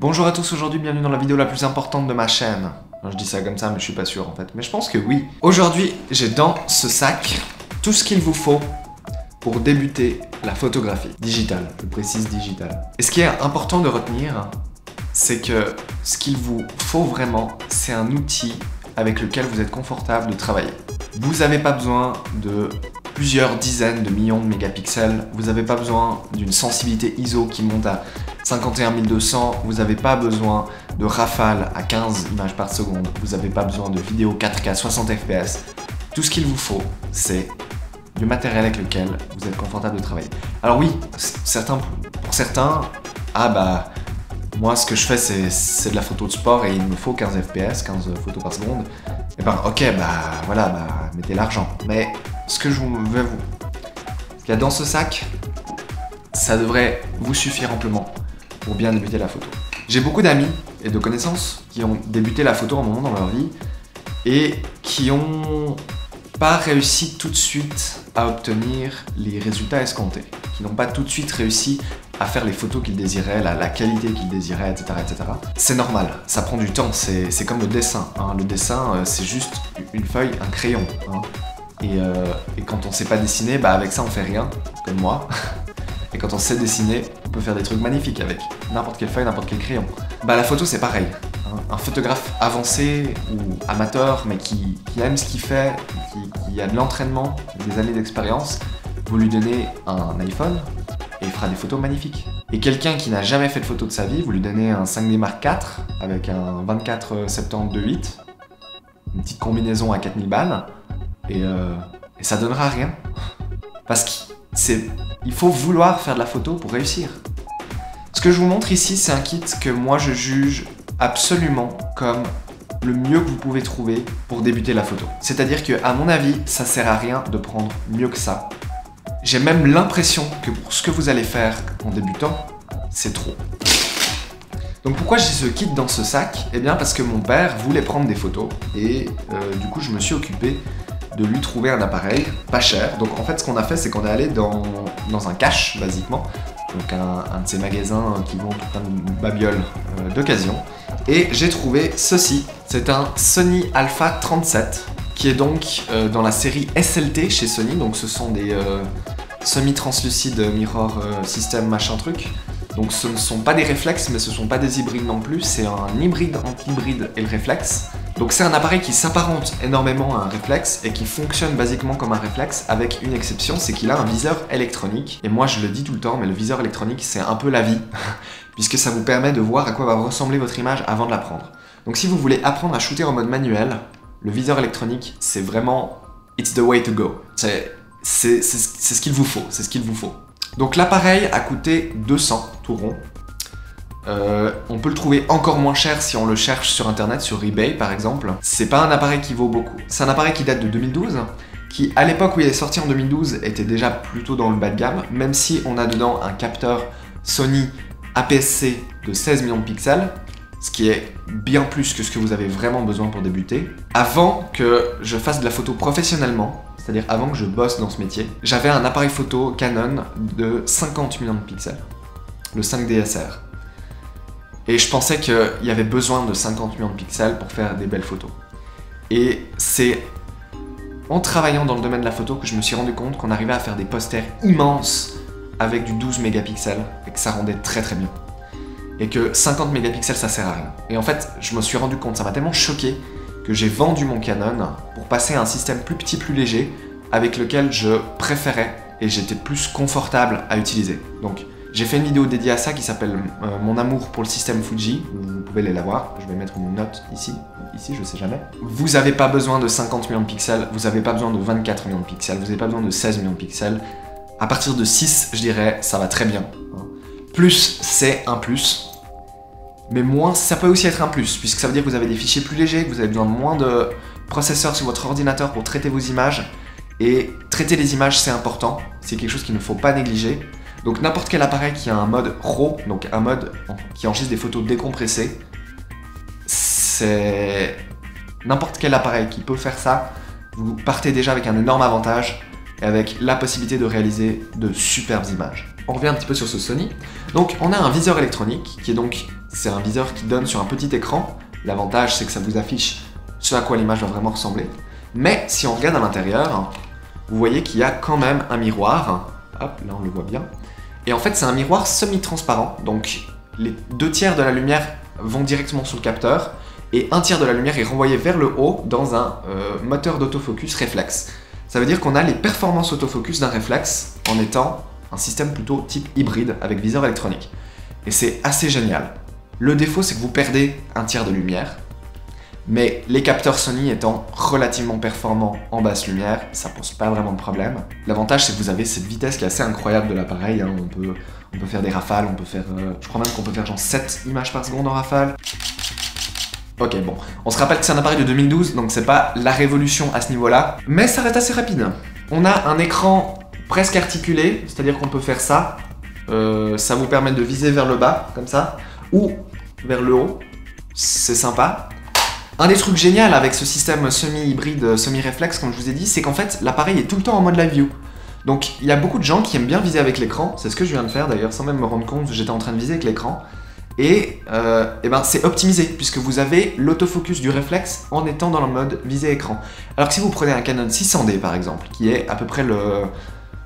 Bonjour à tous, aujourd'hui bienvenue dans la vidéo la plus importante de ma chaîne. Je dis ça comme ça mais je suis pas sûr en fait, mais je pense que oui. Aujourd'hui j'ai dans ce sac tout ce qu'il vous faut pour débuter la photographie digitale, je précise digitale. Et ce qui est important de retenir, c'est que ce qu'il vous faut vraiment, c'est un outil avec lequel vous êtes confortable de travailler. Vous n'avez pas besoin de plusieurs dizaines de millions de mégapixels, vous n'avez pas besoin d'une sensibilité ISO qui monte à 51200, vous n'avez pas besoin de rafale à 15 images par seconde, vous n'avez pas besoin de vidéo 4K 60 fps. Tout ce qu'il vous faut, c'est du matériel avec lequel vous êtes confortable de travailler. Alors oui, pour certains, moi ce que je fais c'est de la photo de sport et il me faut 15 fps, 15 photos par seconde. Et ben ok, mettez l'argent. Mais ce que je vais ce qu'il y a dans ce sac, ça devrait vous suffire amplement pour bien débuter la photo. J'ai beaucoup d'amis et de connaissances qui ont débuté la photo à un moment dans leur vie et qui ont pas réussi tout de suite à obtenir les résultats escomptés, qui n'ont pas tout de suite réussi à faire les photos qu'ils désiraient, la qualité qu'ils désiraient, etc. etc. C'est normal, ça prend du temps, c'est comme le dessin. Hein. Le dessin, c'est juste une feuille, un crayon. Hein. Et quand on sait pas dessiner, avec ça on fait rien, comme moi. Et quand on sait dessiner, on peut faire des trucs magnifiques avec n'importe quelle feuille, n'importe quel crayon. La photo c'est pareil. Hein. Un photographe avancé ou amateur, mais qui aime ce qu'il fait, qui a de l'entraînement, des années d'expérience, vous lui donnez un iPhone et il fera des photos magnifiques. Et quelqu'un qui n'a jamais fait de photo de sa vie, vous lui donnez un 5D Mark IV avec un 24-70-2.8, une petite combinaison à 4000 balles, et ça donnera rien. Parce qu'il faut vouloir faire de la photo pour réussir. Ce que je vous montre ici, c'est un kit que moi je juge absolument comme le mieux que vous pouvez trouver pour débuter la photo. C'est-à-dire que, à mon avis, ça sert à rien de prendre mieux que ça. J'ai même l'impression que pour ce que vous allez faire en débutant, c'est trop. Donc pourquoi j'ai ce kit dans ce sac? Eh bien parce que mon père voulait prendre des photos et du coup je me suis occupé de lui trouver un appareil pas cher. Donc en fait ce qu'on a fait, c'est qu'on est allé dans un cache basiquement, donc un de ces magasins qui vendent tout plein de babioles d'occasion, et j'ai trouvé ceci. C'est un Sony Alpha 37 qui est donc dans la série SLT chez Sony, donc ce sont des semi-translucide mirror system machin truc. Donc ce ne sont pas des réflexes, mais ce ne sont pas des hybrides non plus, c'est un hybride entre l'hybride et le réflexe. Donc c'est un appareil qui s'apparente énormément à un réflexe et qui fonctionne basiquement comme un réflexe, avec une exception, c'est qu'il a un viseur électronique. Et moi je le dis tout le temps, mais le viseur électronique c'est un peu la vie, puisque ça vous permet de voir à quoi va ressembler votre image avant de la prendre. Donc si vous voulez apprendre à shooter en mode manuel, le viseur électronique c'est vraiment it's the way to go. C'est ce qu'il vous faut, c'est ce qu'il vous faut. Donc l'appareil a coûté 200 tout rond. On peut le trouver encore moins cher si on le cherche sur internet, sur eBay par exemple. C'est pas un appareil qui vaut beaucoup. C'est un appareil qui date de 2012, qui à l'époque où il est sorti en 2012 était déjà plutôt dans le bas de gamme, même si on a dedans un capteur Sony APS-C de 16 millions de pixels, ce qui est bien plus que ce que vous avez vraiment besoin pour débuter. Avant que je fasse de la photo professionnellement, c'est-à-dire avant que je bosse dans ce métier, j'avais un appareil photo Canon de 50 millions de pixels, le 5DSR. Et je pensais qu'il y avait besoin de 50 millions de pixels pour faire des belles photos. Et c'est en travaillant dans le domaine de la photo que je me suis rendu compte qu'on arrivait à faire des posters immenses avec du 12 mégapixels et que ça rendait très très bien. Et que 50 mégapixels ça sert à rien. Et en fait, je me suis rendu compte, ça m'a tellement choqué que j'ai vendu mon Canon pour passer à un système plus petit, plus léger, avec lequel je préférais et j'étais plus confortable à utiliser. Donc j'ai fait une vidéo dédiée à ça qui s'appelle Mon amour pour le système Fuji, vous pouvez aller la voir, je vais mettre une note ici, je sais jamais. Vous n'avez pas besoin de 50 millions de pixels, vous n'avez pas besoin de 24 millions de pixels, vous n'avez pas besoin de 16 millions de pixels. À partir de 6, je dirais, ça va très bien. Plus, c'est un plus. Mais moins, ça peut aussi être un plus, puisque ça veut dire que vous avez des fichiers plus légers, que vous avez besoin de moins de processeurs sur votre ordinateur pour traiter vos images. Et traiter les images, c'est important, c'est quelque chose qu'il ne faut pas négliger. Donc n'importe quel appareil qui a un mode RAW, donc un mode qui enregistre des photos décompressées, c'est n'importe quel appareil qui peut faire ça, vous partez déjà avec un énorme avantage et avec la possibilité de réaliser de superbes images. On revient un petit peu sur ce Sony. Donc on a un viseur électronique qui est donc c'est un viseur qui donne sur un petit écran. L'avantage, c'est que ça vous affiche ce à quoi l'image va vraiment ressembler. Mais si on regarde à l'intérieur, vous voyez qu'il y a quand même un miroir. Hop, là on le voit bien. Et en fait, c'est un miroir semi-transparent. Donc, les 2/3 de la lumière vont directement sur le capteur et 1/3 de la lumière est renvoyée vers le haut dans un moteur d'autofocus réflexe. Ça veut dire qu'on a les performances autofocus d'un réflexe en étant un système plutôt type hybride avec viseur électronique. Et c'est assez génial. Le défaut, c'est que vous perdez 1/3 de lumière. Mais les capteurs Sony étant relativement performants en basse lumière, ça pose pas vraiment de problème. L'avantage, c'est que vous avez cette vitesse qui est assez incroyable de l'appareil. Hein. On peut faire des rafales, on peut faire... je crois même qu'on peut faire genre 7 images par seconde en rafale. Ok, bon. On se rappelle que c'est un appareil de 2012, donc c'est pas la révolution à ce niveau-là. Mais ça reste assez rapide. On a un écran presque articulé, c'est-à-dire qu'on peut faire ça. Ça vous permet de viser vers le bas, comme ça, ou vers le haut. C'est sympa. Un des trucs géniaux avec ce système semi-hybride, semi-réflexe, comme je vous ai dit, c'est qu'en fait, l'appareil est tout le temps en mode live view. Donc, il y a beaucoup de gens qui aiment bien viser avec l'écran. C'est ce que je viens de faire d'ailleurs, sans même me rendre compte, j'étais en train de viser avec l'écran. Et ben, c'est optimisé, puisque vous avez l'autofocus du réflexe en étant dans le mode visée écran. Alors que si vous prenez un Canon 600D par exemple, qui est à peu près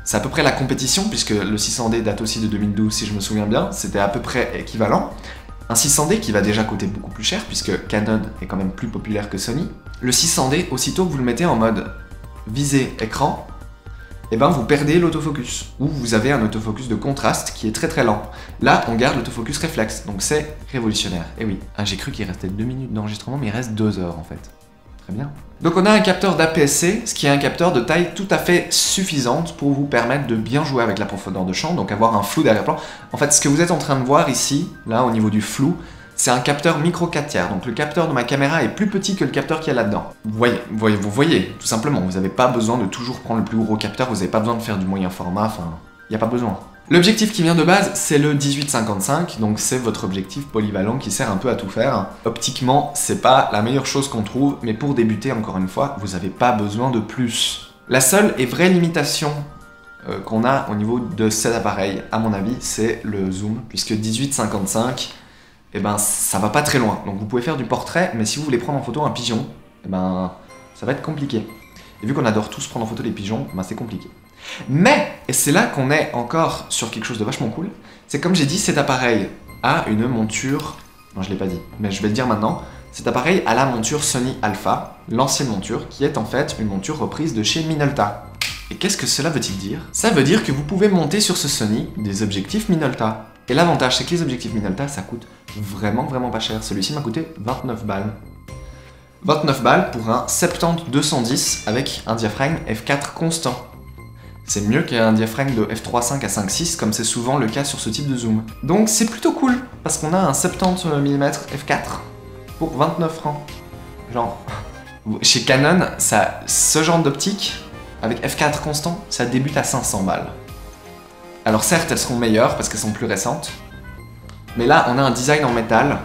c'est à peu près la compétition, puisque le 600D date aussi de 2012 si je me souviens bien, c'était à peu près équivalent. Un 600D qui va déjà coûter beaucoup plus cher, puisque Canon est quand même plus populaire que Sony. Le 600D, aussitôt que vous le mettez en mode visée écran, et ben vous perdez l'autofocus, ou vous avez un autofocus de contraste qui est très très lent. Là, on garde l'autofocus réflexe, donc c'est révolutionnaire. Et oui, j'ai cru qu'il restait 2 minutes d'enregistrement, mais il reste 2 heures en fait. Très bien. Donc on a un capteur d'APS-C, ce qui est un capteur de taille tout à fait suffisante pour vous permettre de bien jouer avec la profondeur de champ, donc avoir un flou d'arrière-plan. En fait, ce que vous êtes en train de voir ici, là au niveau du flou, c'est un capteur micro 4/3, donc le capteur de ma caméra est plus petit que le capteur qu'il y a là-dedans. Vous voyez, tout simplement, vous n'avez pas besoin de toujours prendre le plus gros capteur, vous n'avez pas besoin de faire du moyen format, enfin, il n'y a pas besoin. L'objectif qui vient de base, c'est le 18-55, donc c'est votre objectif polyvalent qui sert un peu à tout faire. Optiquement, c'est pas la meilleure chose qu'on trouve, mais pour débuter, encore une fois, vous n'avez pas besoin de plus. La seule et vraie limitation qu'on a au niveau de cet appareil, à mon avis, c'est le zoom, puisque 18-55, eh ben, ça va pas très loin. Donc vous pouvez faire du portrait, mais si vous voulez prendre en photo un pigeon, eh ben, ça va être compliqué. Et vu qu'on adore tous prendre en photo les pigeons, ben, c'est compliqué. Mais, et c'est là qu'on est encore sur quelque chose de vachement cool, c'est comme j'ai dit, cet appareil a une monture... Non, je l'ai pas dit, mais je vais le dire maintenant. Cet appareil a la monture Sony Alpha, l'ancienne monture, qui est en fait une monture reprise de chez Minolta. Et qu'est-ce que cela veut-il dire? Ça veut dire que vous pouvez monter sur ce Sony des objectifs Minolta. Et l'avantage, c'est que les objectifs Minolta, ça coûte vraiment pas cher. Celui-ci m'a coûté 29 balles. 29 balles pour un 70-210 avec un diaphragme f4 constant. C'est mieux qu'un diaphragme de f3.5 à 5.6 comme c'est souvent le cas sur ce type de zoom. Donc c'est plutôt cool, parce qu'on a un 70 mm f4 pour 29 francs. Genre, chez Canon, ce genre d'optique, avec f4 constant, ça débute à 500 balles. Alors certes, elles seront meilleures parce qu'elles sont plus récentes, mais là, on a un design en métal,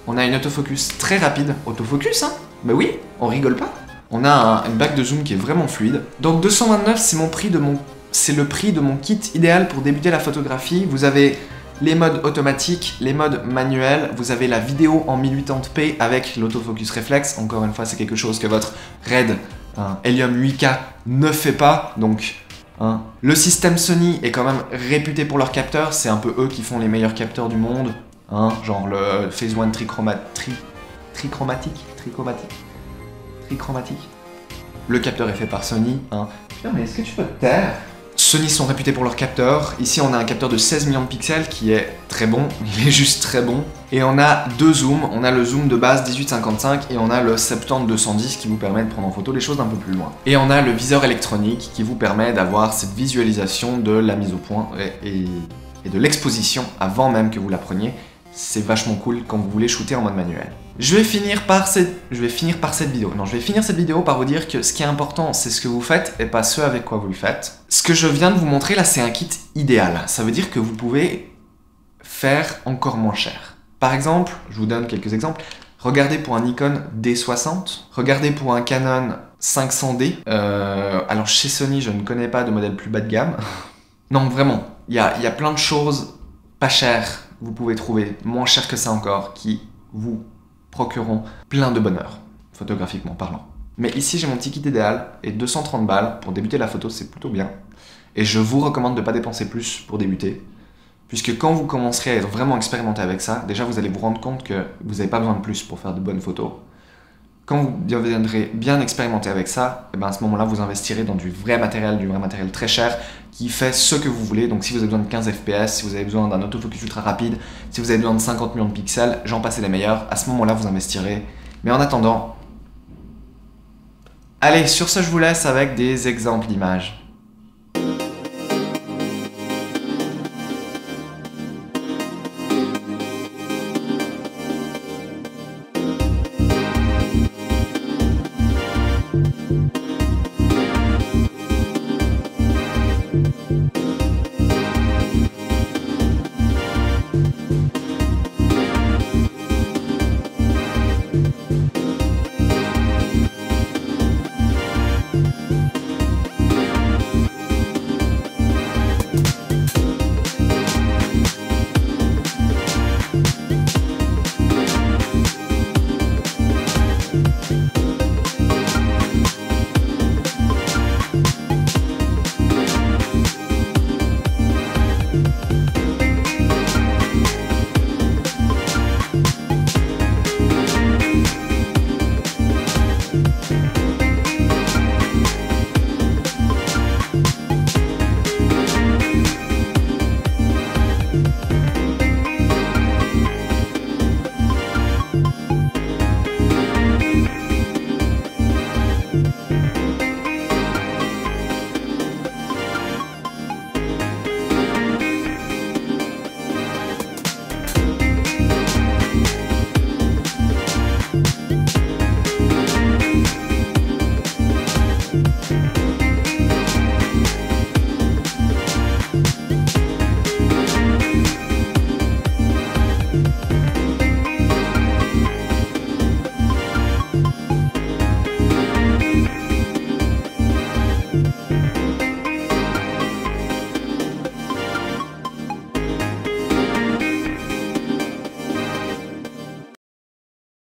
on a une autofocus très rapide. Autofocus, hein? Bah oui, on rigole pas. On a une bague de zoom qui est vraiment fluide. Donc 229, c'est le prix de mon kit idéal pour débuter la photographie. Vous avez les modes automatiques, les modes manuels, vous avez la vidéo en 1080p avec l'autofocus réflexe. Encore une fois, c'est quelque chose que votre RED Helium 8K ne fait pas. Donc, le système Sony est quand même réputé pour leurs capteurs. C'est un peu eux qui font les meilleurs capteurs du monde. Genre le Phase 1 trichromatique. Le capteur est fait par Sony. Putain, mais est-ce que tu peux te taire? Sony sont réputés pour leurs capteurs. Ici, on a un capteur de 16 millions de pixels qui est très bon. Il est juste très bon. Et on a deux zooms. On a le zoom de base 18-55 et on a le 70-210 qui vous permet de prendre en photo les choses d'un peu plus loin. Et on a le viseur électronique qui vous permet d'avoir cette visualisation de la mise au point et de l'exposition avant même que vous la preniez. C'est vachement cool quand vous voulez shooter en mode manuel. Je vais finir cette vidéo par vous dire que ce qui est important, c'est ce que vous faites et pas ce avec quoi vous le faites. Ce que je viens de vous montrer là, c'est un kit idéal. Ça veut dire que vous pouvez faire encore moins cher. Par exemple, je vous donne quelques exemples. Regardez pour un Nikon D60, regardez pour un Canon 500D. Alors chez Sony, je ne connais pas de modèle plus bas de gamme. Non, vraiment, il y a plein de choses pas chères vous pouvez trouver moins cher que ça encore, qui vous procureront plein de bonheur, photographiquement parlant. Mais ici, j'ai mon petit kit idéal, et 230 balles pour débuter la photo, c'est plutôt bien. Et je vous recommande de ne pas dépenser plus pour débuter, puisque quand vous commencerez à être vraiment expérimenté avec ça, déjà vous allez vous rendre compte que vous n'avez pas besoin de plus pour faire de bonnes photos. Quand vous deviendrez bien expérimenté avec ça, et ben à ce moment-là, vous investirez dans du vrai matériel très cher, qui fait ce que vous voulez. Donc si vous avez besoin de 15 fps, si vous avez besoin d'un autofocus ultra rapide, si vous avez besoin de 50 millions de pixels, j'en passe les meilleurs, à ce moment-là, vous investirez. Mais en attendant, allez, sur ce, je vous laisse avec des exemples d'images.